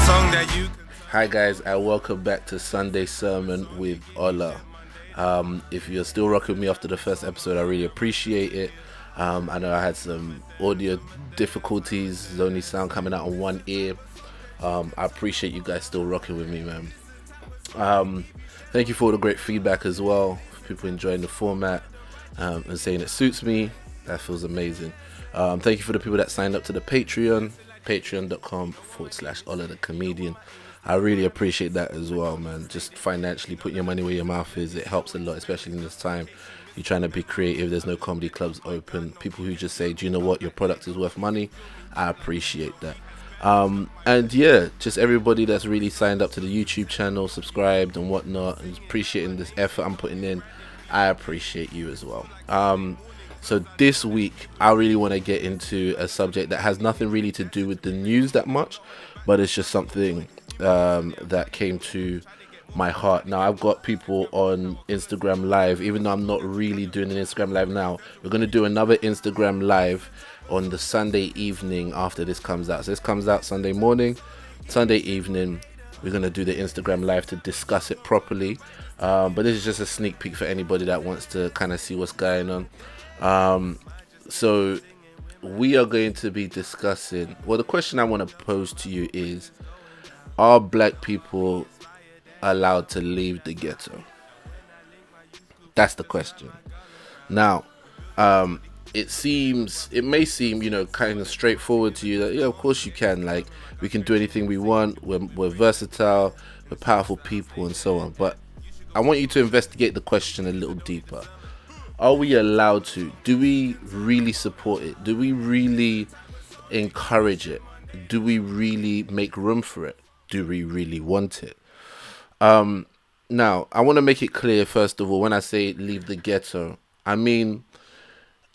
song that you. Hi guys, and welcome back to Sunday Sermon with Ola. If you're still rocking with me after the first episode, I really appreciate it. I know I had some audio difficulties, there's only sound coming out on one ear. I appreciate you guys still rocking with me, man. Thank you for all the great feedback as well. People enjoying the format and saying it suits me. That feels amazing. Thank you for the people that signed up to the Patreon, patreon.com/olathecomedian. I really appreciate that as well, man. Just financially putting your money where your mouth is, it helps a lot, especially in this time. You're trying to be creative, there's no comedy clubs open. People who just say, do you know what, your product is worth money? I appreciate that. And yeah, just everybody that's really signed up to the YouTube channel, subscribed and whatnot, and appreciating this effort I'm putting in. I appreciate you as well. So this week, I really want to get into a subject that has nothing really to do with the news that much, but it's just something that came to my heart. Now, I've got people on Instagram Live, even though I'm not really doing an Instagram Live now. We're going to do another Instagram Live on the Sunday evening after this comes out. So this comes out Sunday morning, Sunday evening. We're going to do the Instagram Live to discuss it properly. But this is just a sneak peek for anybody that wants to kind of see what's going on. So we are going to be discussing, well, the question I want to pose to you is, are black people allowed to leave the ghetto? That's the question. Now, it may seem, kind of straightforward to you that, yeah, of course you can. Like, we can do anything we want. We're versatile. We're powerful people and so on. But I want you to investigate the question a little deeper. Are we allowed to? Do we really support it? Do we really encourage it? Do we really make room for it? Do we really want it? Now, I want to make it clear, first of all, when I say leave the ghetto, I mean,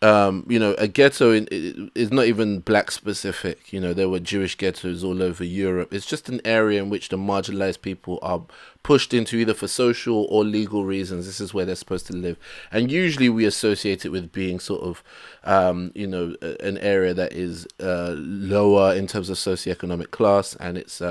a ghetto is not even black specific. There were Jewish ghettos all over Europe. It's just an area in which the marginalized people are pushed into either for social or legal reasons. This is where they're supposed to live. And usually we associate it with being sort of, an area that is lower in terms of socioeconomic class, and it's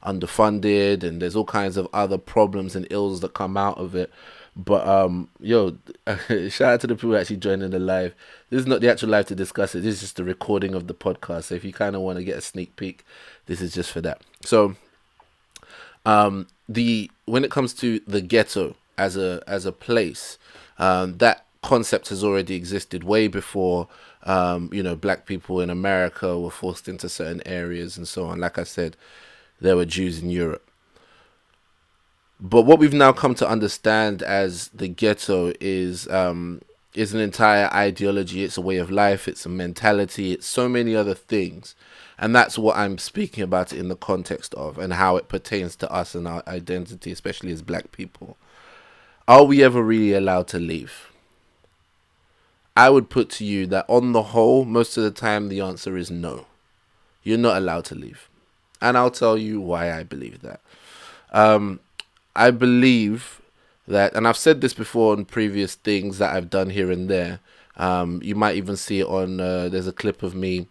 underfunded, and there's all kinds of other problems and ills that come out of it. But shout out to the people actually joining the live. This is not the actual live to discuss it. This is just the recording of the podcast. So if you kind of want to get a sneak peek, this is just for that. So when it comes to the ghetto as a place, that concept has already existed way before black people in America were forced into certain areas and so on. Like I said, there were Jews in Europe. But what we've now come to understand as the ghetto is an entire ideology. It's a way of life. It's a mentality. It's so many other things. And that's what I'm speaking about in the context of, and how it pertains to us and our identity, especially as black people. Are we ever really allowed to leave? I would put to you that on the whole, most of the time, the answer is no. You're not allowed to leave. And I'll tell you why I believe that. I believe that, and I've said this before on previous things that I've done here and there. You might even see it on, there's a clip of me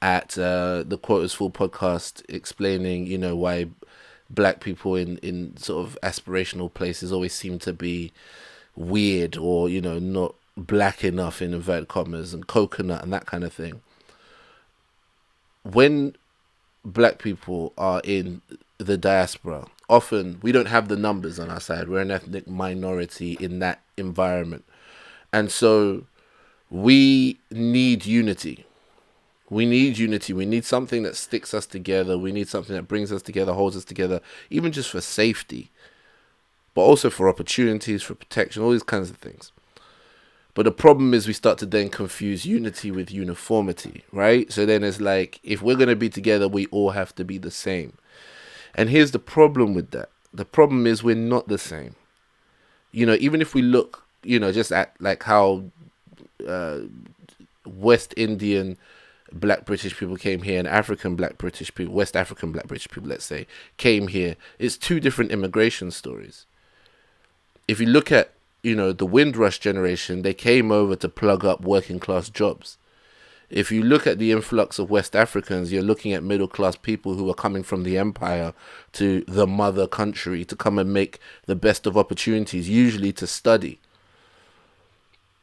at the Quotas Full podcast explaining, why black people in sort of aspirational places always seem to be weird or, not black enough in inverted commas, and coconut and that kind of thing. When black people are in the diaspora, often we don't have the numbers on our side. We're an ethnic minority in that environment. And so we need unity. We need unity. We need something that sticks us together. We need something that brings us together, holds us together, even just for safety, but also for opportunities, for protection, all these kinds of things. But the problem is we start to then confuse unity with uniformity, right? So then it's like, if we're going to be together, we all have to be the same. And here's the problem with that. The problem is we're not the same. Even if we look, just at like how West Indian black British people came here and African black British people, West African black British people, let's say, came here. It's two different immigration stories. If you look at, the Windrush generation, they came over to plug up working class jobs. If you look at the influx of West Africans, you're looking at middle class people who are coming from the empire to the mother country to come and make the best of opportunities, usually to study.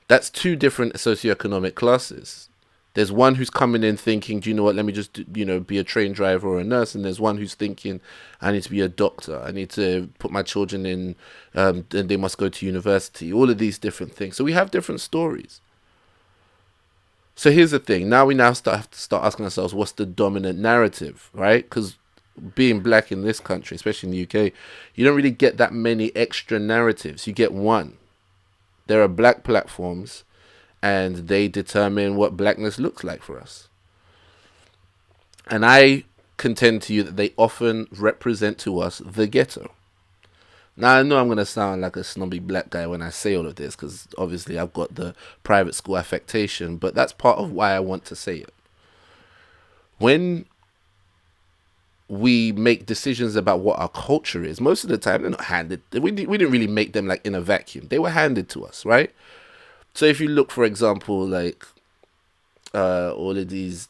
That's two different socioeconomic classes. There's one who's coming in thinking, do you know what, let me just, be a train driver or a nurse. And there's one who's thinking, I need to be a doctor. I need to put my children in, and they must go to university. All of these different things. So we have different stories. So here's the thing. Now we have to start asking ourselves, what's the dominant narrative, right? Because being black in this country, especially in the UK, you don't really get that many extra narratives. You get one. There are black platforms, and they determine what blackness looks like for us. And I contend to you that they often represent to us the ghetto. Now, I know I'm going to sound like a snobby black guy when I say all of this, because obviously I've got the private school affectation, but that's part of why I want to say it. When we make decisions about what our culture is, most of the time they're not handed. We didn't really make them like in a vacuum. They were handed to us, right? So if you look, for example, like all of these,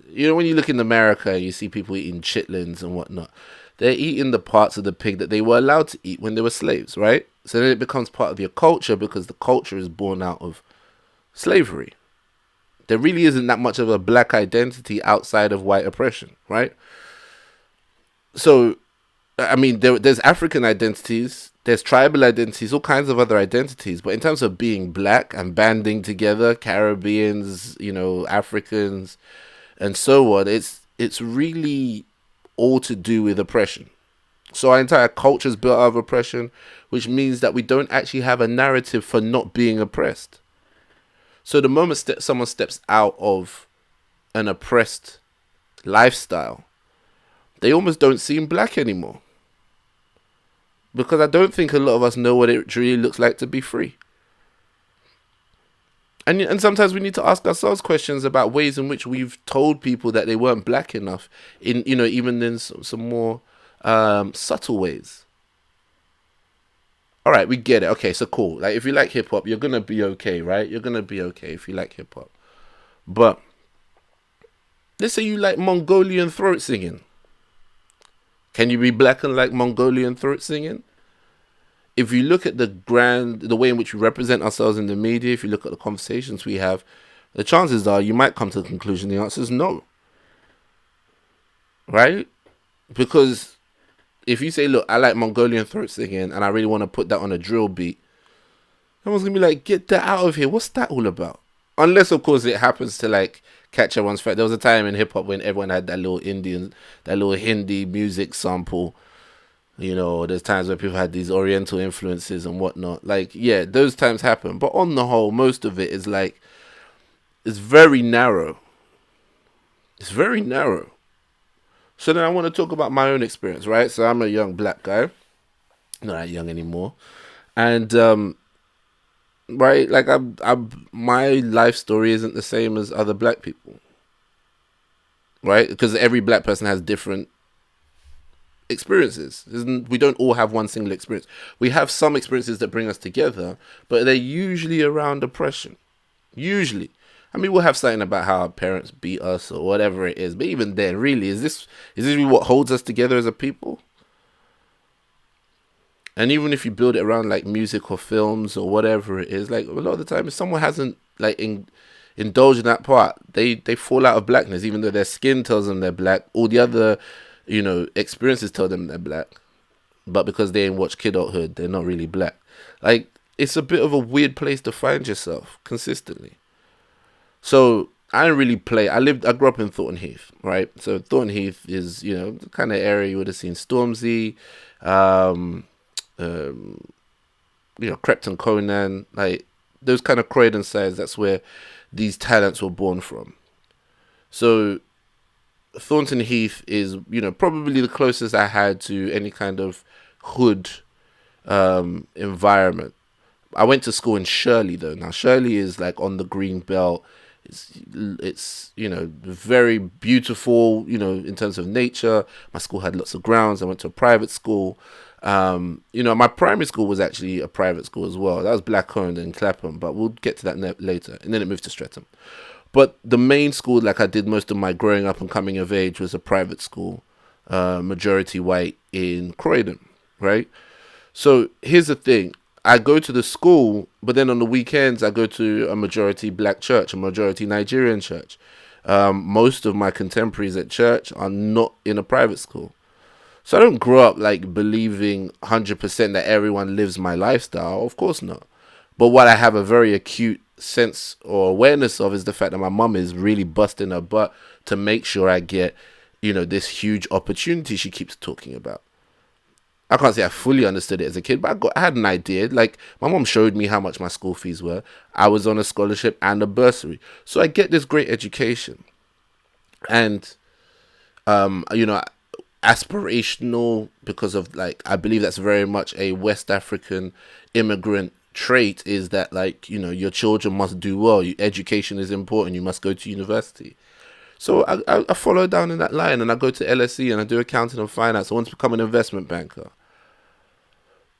when you look in America, you see people eating chitlins and whatnot. They're eating the parts of the pig that they were allowed to eat when they were slaves, right? So then it becomes part of your culture because the culture is born out of slavery. There really isn't that much of a black identity outside of white oppression, right? So, I mean, there's African identities, there's tribal identities, all kinds of other identities. But in terms of being black and banding together, Caribbeans, Africans, and so on, it's really all to do with oppression. So our entire culture is built out of oppression, which means that we don't actually have a narrative for not being oppressed. So the moment someone steps out of an oppressed lifestyle, they almost don't seem black anymore. Because I don't think a lot of us know what it really looks like to be free. And sometimes we need to ask ourselves questions about ways in which we've told people that they weren't black enough, in even in some more subtle ways. All right, we get it. Okay, so cool. Like, if you like hip hop, you're gonna be okay, right? You're gonna be okay if you like hip hop. But let's say you like Mongolian throat singing. Can you be black and like Mongolian throat singing? If you look at the way in which we represent ourselves in the media, if you look at the conversations we have, the chances are you might come to the conclusion the answer is no. Right? Because if you say, look, I like Mongolian throat singing and I really want to put that on a drill beat, everyone's going to be like, get that out of here. What's that all about? Unless, of course, it happens to like catch everyone's fat. There was a time in hip hop when everyone had that little Hindi music sample. There's times where people had these Oriental influences and whatnot. Like, yeah, those times happen. But on the whole, most of it is like, it's very narrow. It's very narrow. So then I want to talk about my own experience, right? So I'm a young black guy. Not that young anymore. And, right, like, my life story isn't the same as other black people. Right? Because every black person has different experiences. We don't all have one single experience. We have some experiences that bring us together, but they're usually around oppression. Usually. I mean, we'll have something about how our parents beat us or whatever it is, but even then, really, is this really what holds us together as a people? And even if you build it around like music or films or whatever it is, like a lot of the time, if someone hasn't like indulged in that part, they fall out of blackness, even though their skin tells them they're black. All the other experiences tell them they're black, but because they ain't watched kidulthood, they're not really black. Like, it's a bit of a weird place to find yourself consistently. So I didn't really play. I grew up in Thornton Heath, right? So Thornton Heath is, the kind of area you would have seen Stormzy, Crepton Conan, like those kind of Croydon sides. That's where these talents were born from. So Thornton Heath is, probably the closest I had to any kind of hood environment. I went to school in Shirley, though. Now, Shirley is like on the green belt. It's very beautiful, in terms of nature. My school had lots of grounds. I went to a private school. My primary school was actually a private school as well. That was black owned in Clapham, but we'll get to that later. And then it moved to Streatham. But the main school, like I did most of my growing up and coming of age, was a private school, majority white in Croydon, right? So here's the thing. I go to the school, but then on the weekends I go to a majority black church, a majority Nigerian church. Most of my contemporaries at church are not in a private school. So I don't grow up like believing 100% that everyone lives my lifestyle. Of course not. But what I have a very acute sense or awareness of is the fact that my mum is really busting her butt to make sure I get, this huge opportunity she keeps talking about. I can't say I fully understood it as a kid, but I had an idea. Like, my mom showed me how much my school fees were. I was on a scholarship and a bursary. So I get this great education. And, um, you know, aspirational, because of, like, I believe that's very much a West African immigrant trait, is that, like, your children must do well. Education is important. You must go to university. So I follow down in that line, and I go to LSE and I do accounting and finance. I want to become an investment banker.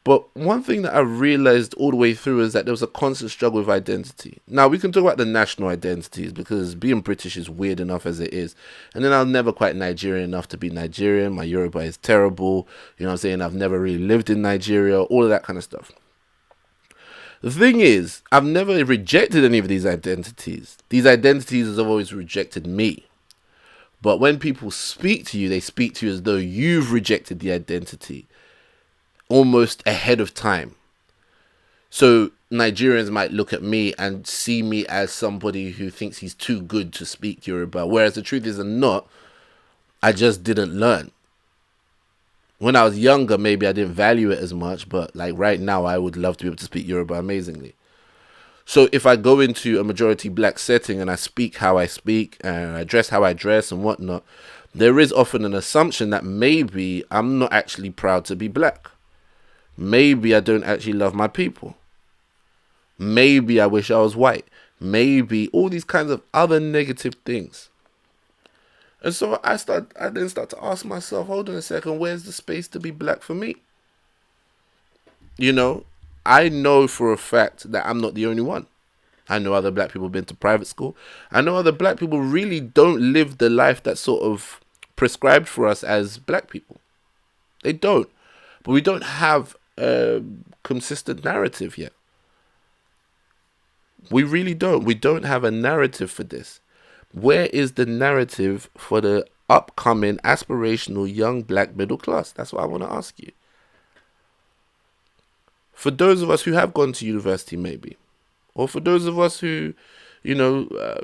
But one thing that I realized all the way through is that there was a constant struggle with identity. Now, we can talk about the national identities because being British is weird enough as it is. And then I was never quite Nigerian enough to be Nigerian. My Yoruba is terrible. You know what I'm saying? I've never really lived in Nigeria, all of that kind of stuff. The thing is, I've never rejected any of these identities. These identities have always rejected me. But when people speak to you, they speak to you as though you've rejected the identity almost ahead of time. So Nigerians might look at me and see me as somebody who thinks he's too good to speak Yoruba, whereas the truth is I'm not. I just didn't learn. When I was younger, maybe I didn't value it as much, but like right now, I would love to be able to speak Yoruba amazingly. So if I go into a majority black setting and I speak how I speak and I dress how I dress and whatnot, there is often an assumption that maybe I'm not actually proud to be black. Maybe I don't actually love my people. Maybe I wish I was white. Maybe all these kinds of other negative things. And so I then start to ask myself, hold on a second, where's the space to be black for me? I know for a fact that I'm not the only one. I know other black people have been to private school. I know other black people really don't live the life that's sort of prescribed for us as black people. They don't. But we don't have a consistent narrative yet. We really don't. We don't have a narrative for this. Where is the narrative for the upcoming aspirational young black middle class? That's what I want to ask you. For those of us who have gone to university, maybe, or for those of us who, you know, uh,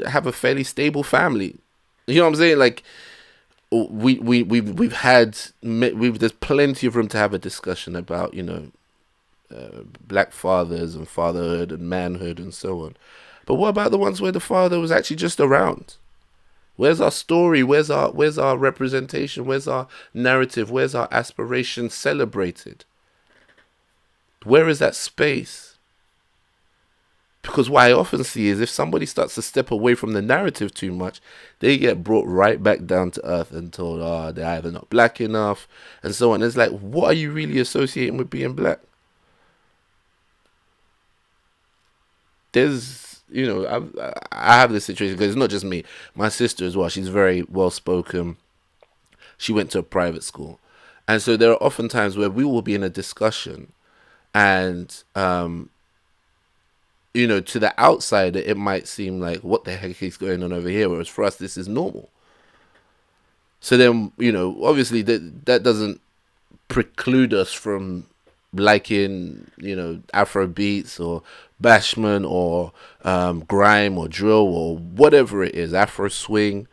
have a fairly stable family, you know what I'm saying? Like, there's plenty of room to have a discussion about black fathers and fatherhood and manhood and so on. But what about the ones where the father was actually just around? Where's our story? Where's our representation? Where's our narrative? Where's our aspiration celebrated? Where is that space? Because what I often see is if somebody starts to step away from the narrative too much, they get brought right back down to earth and told, they're either not black enough and so on. It's like, what are you really associating with being black? There's, I have this situation because it's not just me. My sister as well, she's very well spoken. She went to a private school. And so there are often times where we will be in a discussion and, to the outsider, it might seem like, what the heck is going on over here? Whereas for us, this is normal. So then, obviously that doesn't preclude us from liking, Afro beats or bashment or grime or drill or whatever it is, Afro swing,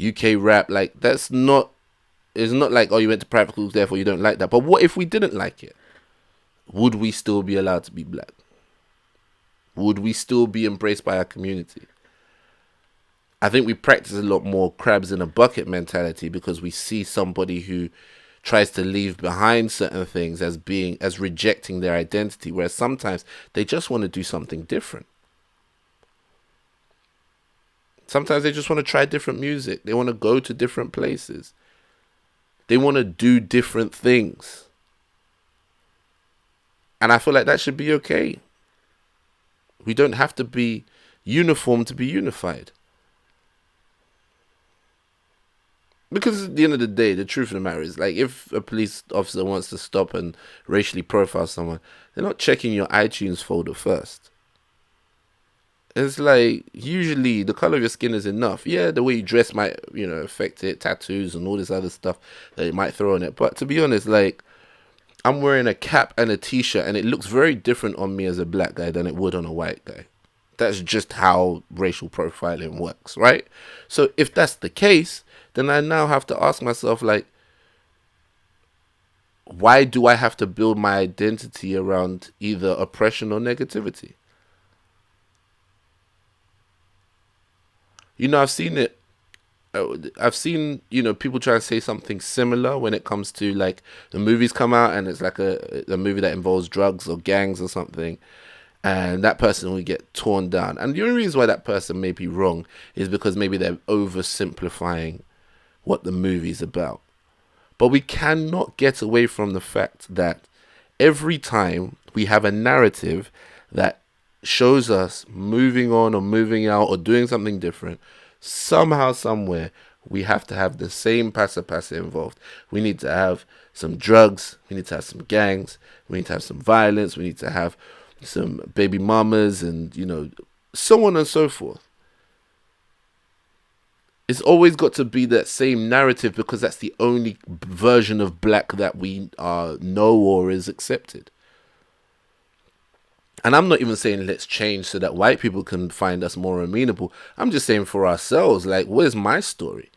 UK rap. Like, it's not like, you went to private schools, therefore you don't like that. But what if we didn't like it? Would we still be allowed to be black? Would we still be embraced by our community? I think we practice a lot more crabs in a bucket mentality because we see somebody who tries to leave behind certain things as rejecting their identity, whereas sometimes they just want to do something different. Sometimes they just want to try different music. They want to go to different places. They want to do different things. And I feel like that should be okay. We don't have to be uniform to be unified. Because at the end of the day, the truth of the matter is, like, if a police officer wants to stop and racially profile someone, they're not checking your iTunes folder first. It's like, usually the color of your skin is enough. Yeah, the way you dress might, affect it, tattoos and all this other stuff that it might throw on it. But to be honest, like, I'm wearing a cap and a t-shirt, and it looks very different on me as a black guy than it would on a white guy. That's just how racial profiling works, right? So if that's the case, then I now have to ask myself, like, why do I have to build my identity around either oppression or negativity? I've seen it. I've seen, people try to say something similar when it comes to, like, the movies come out and it's like a movie that involves drugs or gangs or something, and that person will get torn down. And the only reason why that person may be wrong is because maybe they're oversimplifying what the movie's about. But we cannot get away from the fact that every time we have a narrative that shows us moving on or moving out or doing something different, somehow, somewhere, we have to have the same passa involved. We need to have some drugs, we need to have some gangs, we need to have some violence, we need to have some baby mamas, and, so on and so forth. It's always got to be that same narrative because that's the only version of black that we know or is accepted. And I'm not even saying let's change so that white people can find us more amenable. I'm just saying for ourselves, like, where's my story?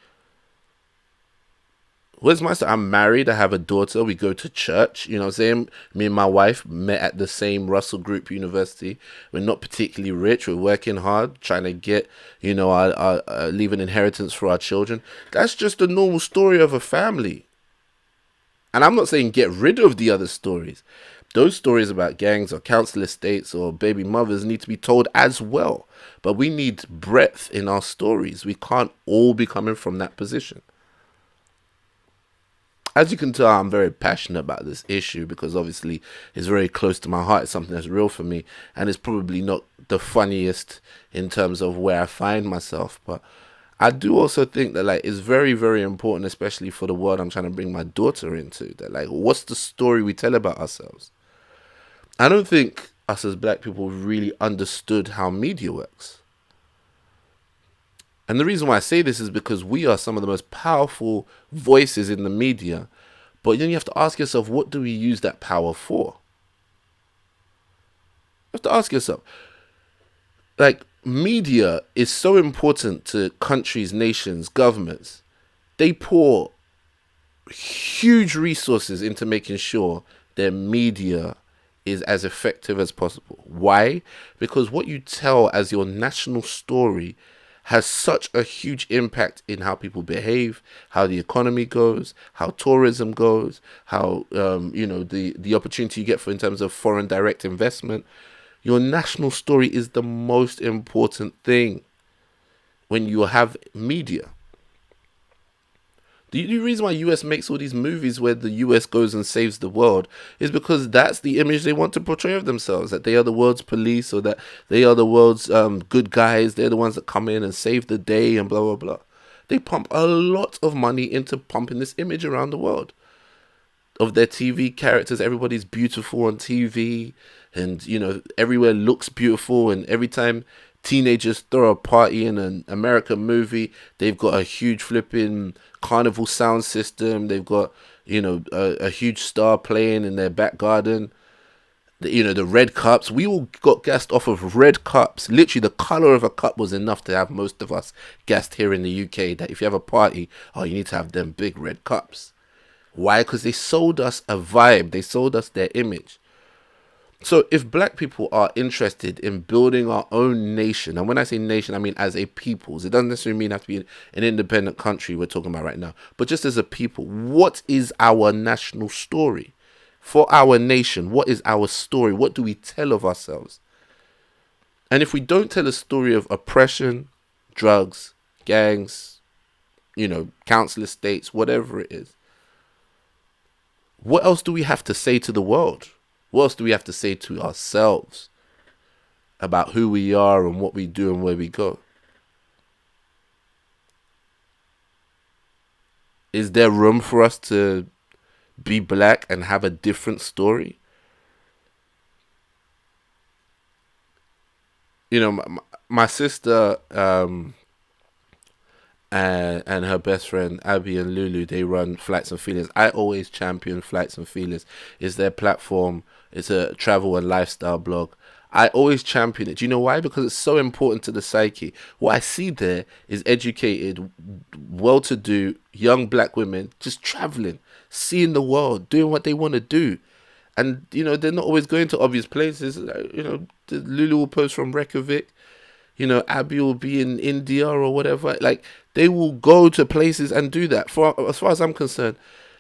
Where's my story? I'm married. I have a daughter. We go to church. You know what I'm saying? Me and my wife met at the same Russell Group University. We're not particularly rich. We're working hard, trying to get, leave an inheritance for our children. That's just the normal story of a family. And I'm not saying get rid of the other stories. Those stories about gangs or council estates or baby mothers need to be told as well. But we need breadth in our stories. We can't all be coming from that position. As you can tell, I'm very passionate about this issue because obviously it's very close to my heart. It's something that's real for me. And it's probably not the funniest in terms of where I find myself. But I do also think that, like, it's very, very important, especially for the world I'm trying to bring my daughter into. That, like, what's the story we tell about ourselves? I don't think us as black people really understood how media works. And the reason why I say this is because we are some of the most powerful voices in the media. But then you have to ask yourself, what do we use that power for? You have to ask yourself, like, media is so important to countries, nations, governments. They pour huge resources into making sure their media is as effective as possible. Why? Because what you tell as your national story has such a huge impact in how people behave, how the economy goes, how tourism goes, how the opportunity you get for in terms of foreign direct investment. Your national story is the most important thing when you have media. The reason why US makes all these movies where the US goes and saves the world is because that's the image they want to portray of themselves, that they are the world's police or that they are the world's good guys. They're the ones that come in and save the day and blah, blah, blah. They pump a lot of money into pumping this image around the world of their TV characters. Everybody's beautiful on TV and, everywhere looks beautiful. And every time teenagers throw a party in an American movie, they've got a huge flipping carnival sound system. They've got, a huge star playing in their back garden. The red cups. We all got gassed off of red cups. Literally, the color of a cup was enough to have most of us gassed here in the UK. That if you have a party, you need to have them big red cups. Why? Because they sold us a vibe. They sold us their image. So if black people are interested in building our own nation, and when I say nation, I mean as a peoples, it doesn't necessarily mean have to be an independent country we're talking about right now, but just as a people, what is our national story? For our nation, what is our story? What do we tell of ourselves? And if we don't tell a story of oppression, drugs, gangs, council estates, whatever it is, what else do we have to say to the world? What else do we have to say to ourselves? about who we are and what we do and where we go? Is there room for us to be black and have a different story? You know, my sister and her best friend Abby and Lulu, they run Flights and Feelings. I always champion Flights and Feelings. It's their platform. It's a travel and lifestyle blog. I always champion it. Do you know why? Because it's so important to the psyche. What I see there is educated, well-to-do young black women just traveling, seeing the world, doing what they want to do. And they're not always going to obvious places. The Lulu will post from Reykjavik. Abby will be in India or whatever. Like, they will go to places and do that. For as far as I'm concerned,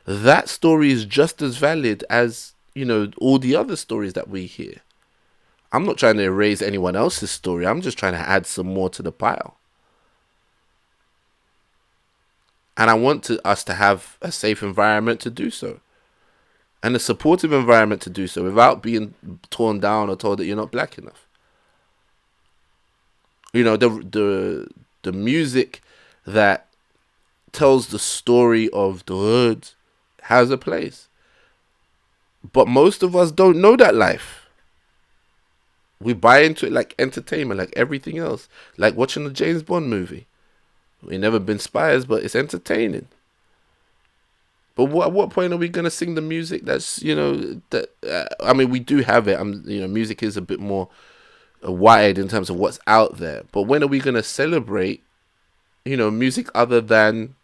that story is just as valid as all the other stories that we hear. I'm not trying to erase anyone else's story. I'm just trying to add some more to the pile. And I want us to have a safe environment to do so, and a supportive environment to do so, without being torn down or told that you're not black enough. The music that tells the story of the hood has a place, but most of us don't know that life. We buy into it like entertainment, like everything else, like watching a James Bond movie. We've never been spies, but it's entertaining. But at what point are we gonna sing the music that's I mean, we do have it. Music is a bit more wide in terms of what's out there. But when are we gonna celebrate, music other than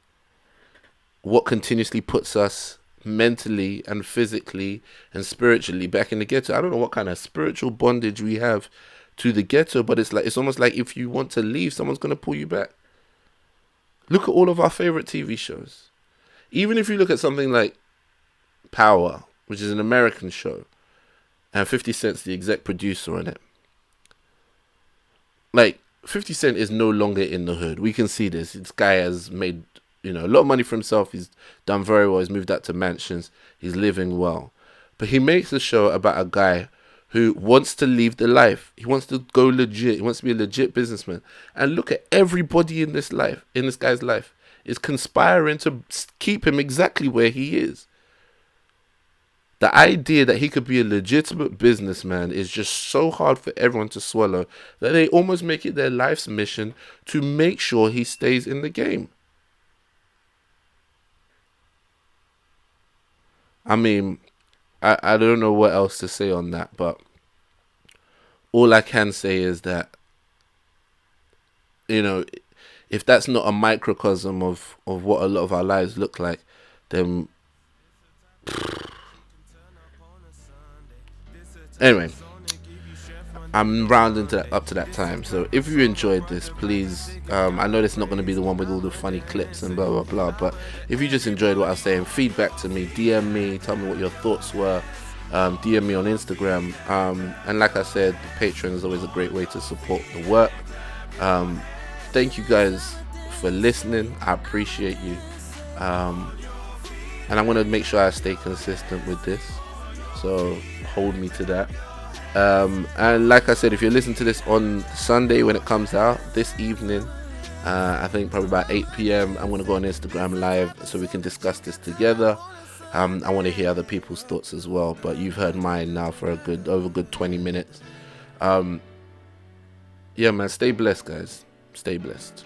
what continuously puts us mentally and physically and spiritually back in the ghetto? I don't know what kind of spiritual bondage we have to the ghetto, but it's almost like if you want to leave, someone's gonna pull you back. Look at all of our favorite TV shows. Even if you look at something like Power, which is an American show, and 50 Cent's the exec producer on it. Like, 50 Cent is no longer in the hood. We can see this. This guy has made, a lot of money for himself. He's done very well. He's moved out to mansions. He's living well. But he makes a show about a guy who wants to leave the life. He wants to go legit. He wants to be a legit businessman. And look at everybody in this guy's life, is conspiring to keep him exactly where he is. The idea that he could be a legitimate businessman is just so hard for everyone to swallow that they almost make it their life's mission to make sure he stays in the game. I mean, I don't know what else to say on that, but all I can say is that, if that's not a microcosm of what a lot of our lives look like, then anyway, I'm rounding up to that time. So if you enjoyed this, please, I know this is not going to be the one with all the funny clips and blah blah blah, but if you just enjoyed what I was saying, feedback to me, DM me, tell me what your thoughts were. DM me on Instagram, and like I said, Patreon is always a great way to support the work. Thank you guys for listening. I appreciate you, and I'm going to make sure I stay consistent with this, so hold me to that. And like I said, if you're listening to this on Sunday when it comes out, this evening, I think probably about 8 p.m, I'm going to go on Instagram live so we can discuss this together. I want to hear other people's thoughts as well, but you've heard mine now for over good 20 minutes. Yeah, man, stay blessed, guys. Stay blessed.